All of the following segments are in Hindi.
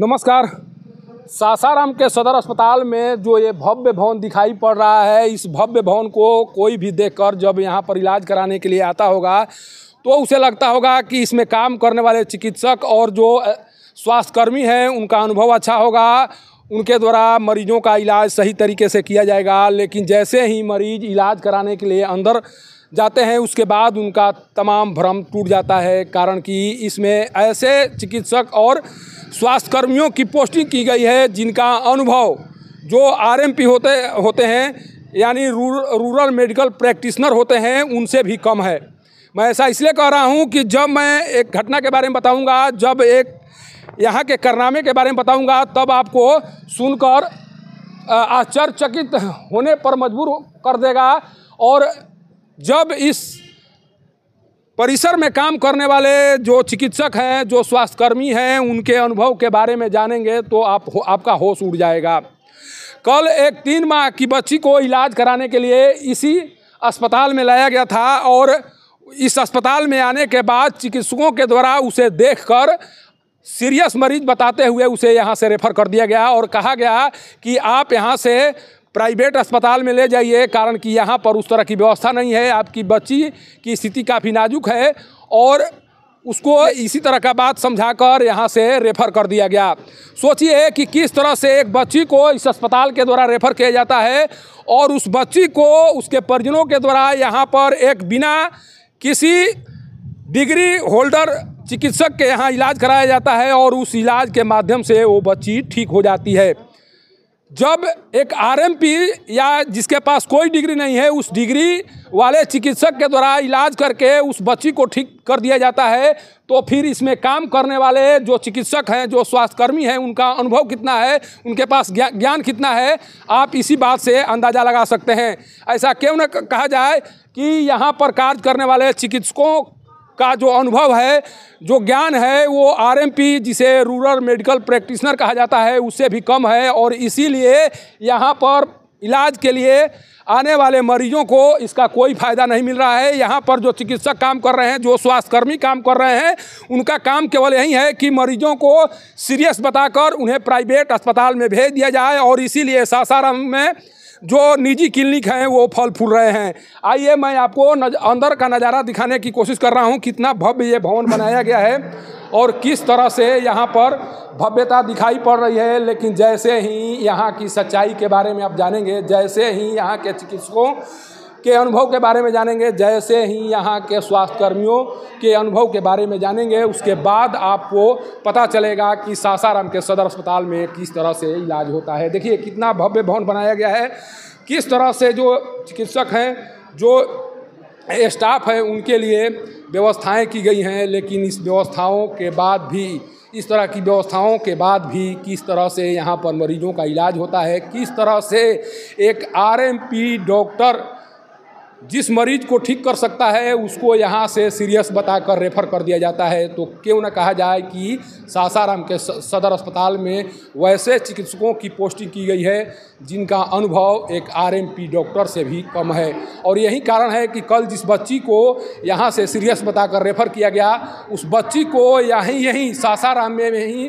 नमस्कार। सासाराम के सदर अस्पताल में जो ये भव्य भवन दिखाई पड़ रहा है, इस भव्य भवन को कोई भी देखकर जब यहाँ पर इलाज कराने के लिए आता होगा तो उसे लगता होगा कि इसमें काम करने वाले चिकित्सक और जो स्वास्थ्यकर्मी हैं उनका अनुभव अच्छा होगा, उनके द्वारा मरीजों का इलाज सही तरीके से किया जाएगा। लेकिन जैसे ही मरीज इलाज कराने के लिए अंदर जाते हैं उसके बाद उनका तमाम भ्रम टूट जाता है, कारण कि इसमें ऐसे चिकित्सक और स्वास्थ्यकर्मियों की पोस्टिंग की गई है जिनका अनुभव जो आरएमपी होते हैं यानी रूरल मेडिकल प्रैक्टिशनर होते हैं उनसे भी कम है। मैं ऐसा इसलिए कह रहा हूं कि जब मैं एक घटना के बारे में बताऊंगा, जब एक यहाँ के कारनामे के बारे में बताऊंगा, तब आपको सुनकर आश्चर्यचकित होने पर मजबूर कर देगा। और जब इस परिसर में काम करने वाले जो चिकित्सक हैं, जो स्वास्थ्यकर्मी हैं, उनके अनुभव के बारे में जानेंगे तो आपका होश उड़ जाएगा। कल एक 3 माह की बच्ची को इलाज कराने के लिए इसी अस्पताल में लाया गया था और इस अस्पताल में आने के बाद चिकित्सकों के द्वारा उसे देखकर सीरियस मरीज बताते हुए उसे यहाँ से रेफ़र कर दिया गया और कहा गया कि आप यहाँ से प्राइवेट अस्पताल में ले जाइए, कारण कि यहाँ पर उस तरह की व्यवस्था नहीं है। आपकी बच्ची की स्थिति काफ़ी नाजुक है और उसको इसी तरह का बात समझाकर यहाँ से रेफ़र कर दिया गया। सोचिए कि किस तरह से एक बच्ची को इस अस्पताल के द्वारा रेफ़र किया जाता है और उस बच्ची को उसके परिजनों के द्वारा यहाँ पर एक बिना किसी डिग्री होल्डर चिकित्सक के यहाँ इलाज कराया जाता है और उस इलाज के माध्यम से वो बच्ची ठीक हो जाती है। जब एक आरएमपी या जिसके पास कोई डिग्री नहीं है उस डिग्री वाले चिकित्सक के द्वारा इलाज करके उस बच्ची को ठीक कर दिया जाता है, तो फिर इसमें काम करने वाले जो चिकित्सक हैं, जो स्वास्थ्यकर्मी हैं, उनका अनुभव कितना है, उनके पास ज्ञान कितना है, आप इसी बात से अंदाज़ा लगा सकते हैं। ऐसा क्यों न कहा जाए कि यहाँ पर कार्य करने वाले चिकित्सकों का जो अनुभव है, जो ज्ञान है, वो आरएमपी जिसे रूरल मेडिकल प्रैक्टिशनर कहा जाता है उससे भी कम है। और इसीलिए यहाँ पर इलाज के लिए आने वाले मरीजों को इसका कोई फ़ायदा नहीं मिल रहा है। यहाँ पर जो चिकित्सक काम कर रहे हैं, जो स्वास्थ्यकर्मी काम कर रहे हैं, उनका काम केवल यही है कि मरीजों को सीरियस बताकर उन्हें प्राइवेट अस्पताल में भेज दिया जाए। और इसीलिए सासाराम में जो निजी क्लिनिक हैं वो फल फूल रहे हैं। आइए मैं आपको अंदर का नज़ारा दिखाने की कोशिश कर रहा हूँ, कितना भव्य ये भवन बनाया गया है और किस तरह से यहाँ पर भव्यता दिखाई पड़ रही है। लेकिन जैसे ही यहाँ की सच्चाई के बारे में आप जानेंगे, जैसे ही यहाँ के चिकित्सकों के अनुभव के बारे में जानेंगे, जैसे ही यहाँ के स्वास्थ्यकर्मियों के अनुभव के बारे में जानेंगे, उसके बाद आपको पता चलेगा कि सासाराम के सदर अस्पताल में किस तरह से इलाज होता है। देखिए कितना भव्य भवन बनाया गया है, किस तरह से जो चिकित्सक हैं, जो स्टाफ है, उनके लिए व्यवस्थाएं की गई हैं। लेकिन इस व्यवस्थाओं के बाद भी, इस तरह की व्यवस्थाओं के बाद भी किस तरह से यहाँ पर मरीजों का इलाज होता है, किस तरह से एक आरएमपी डॉक्टर जिस मरीज को ठीक कर सकता है उसको यहाँ से सीरियस बताकर रेफ़र कर दिया जाता है। तो क्यों न कहा जाए कि सासाराम के सदर अस्पताल में वैसे चिकित्सकों की पोस्टिंग की गई है जिनका अनुभव एक आरएमपी डॉक्टर से भी कम है। और यही कारण है कि कल जिस बच्ची को यहाँ से सीरियस बताकर रेफ़र किया गया, उस बच्ची को यहीं सासाराम में ही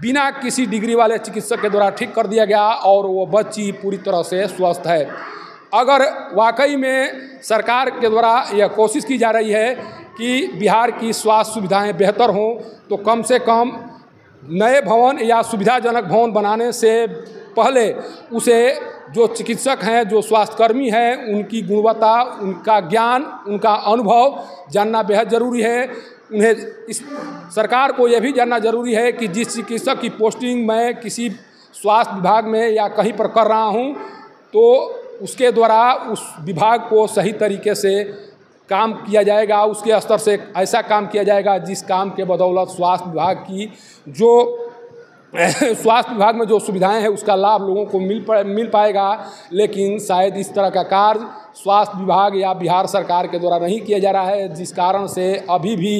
बिना किसी डिग्री वाले चिकित्सक के द्वारा ठीक कर दिया गया और वो बच्ची पूरी तरह से स्वस्थ है। अगर वाकई में सरकार के द्वारा यह कोशिश की जा रही है कि बिहार की स्वास्थ्य सुविधाएं बेहतर हों, तो कम से कम नए भवन या सुविधाजनक भवन बनाने से पहले उसे जो चिकित्सक हैं, जो स्वास्थ्यकर्मी हैं, उनकी गुणवत्ता, उनका ज्ञान, उनका अनुभव जानना बेहद ज़रूरी है। उन्हें इस सरकार को यह भी जानना ज़रूरी है कि जिस चिकित्सक की पोस्टिंग मैं किसी स्वास्थ्य विभाग में या कहीं पर कर रहा हूँ, तो उसके द्वारा उस विभाग को सही तरीके से काम किया जाएगा, उसके स्तर से ऐसा काम किया जाएगा जिस काम के बदौलत स्वास्थ्य विभाग की जो स्वास्थ्य विभाग में जो सुविधाएं हैं उसका लाभ लोगों को मिल पाएगा। लेकिन शायद इस तरह का कार्य स्वास्थ्य विभाग या बिहार सरकार के द्वारा नहीं किया जा रहा है, जिस कारण से अभी भी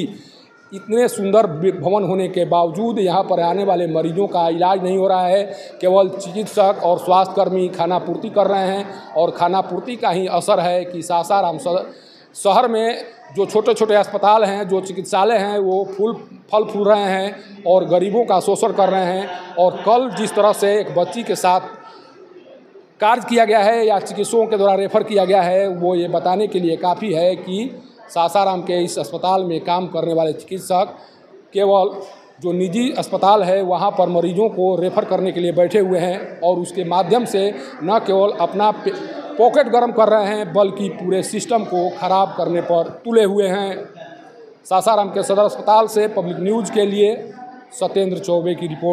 इतने सुंदर भवन होने के बावजूद यहाँ पर आने वाले मरीजों का इलाज नहीं हो रहा है। केवल चिकित्सक और स्वास्थ्यकर्मी खानापूर्ति कर रहे हैं और खानापूर्ति का ही असर है कि सासाराम शहर में जो छोटे छोटे अस्पताल हैं, जो चिकित्सालय हैं, वो फल फूल रहे हैं और गरीबों का शोषण कर रहे हैं। और कल जिस तरह से एक बच्ची के साथ कार्य किया गया है या चिकित्सकों के द्वारा रेफर किया गया है, वो ये बताने के लिए काफ़ी है कि सासाराम के इस अस्पताल में काम करने वाले चिकित्सक केवल जो निजी अस्पताल है वहाँ पर मरीजों को रेफ़र करने के लिए बैठे हुए हैं और उसके माध्यम से न केवल अपना पॉकेट गर्म कर रहे हैं बल्कि पूरे सिस्टम को ख़राब करने पर तुले हुए हैं। सासाराम के सदर अस्पताल से पब्लिक न्यूज़ के लिए सत्येंद्र चौबे की रिपोर्ट।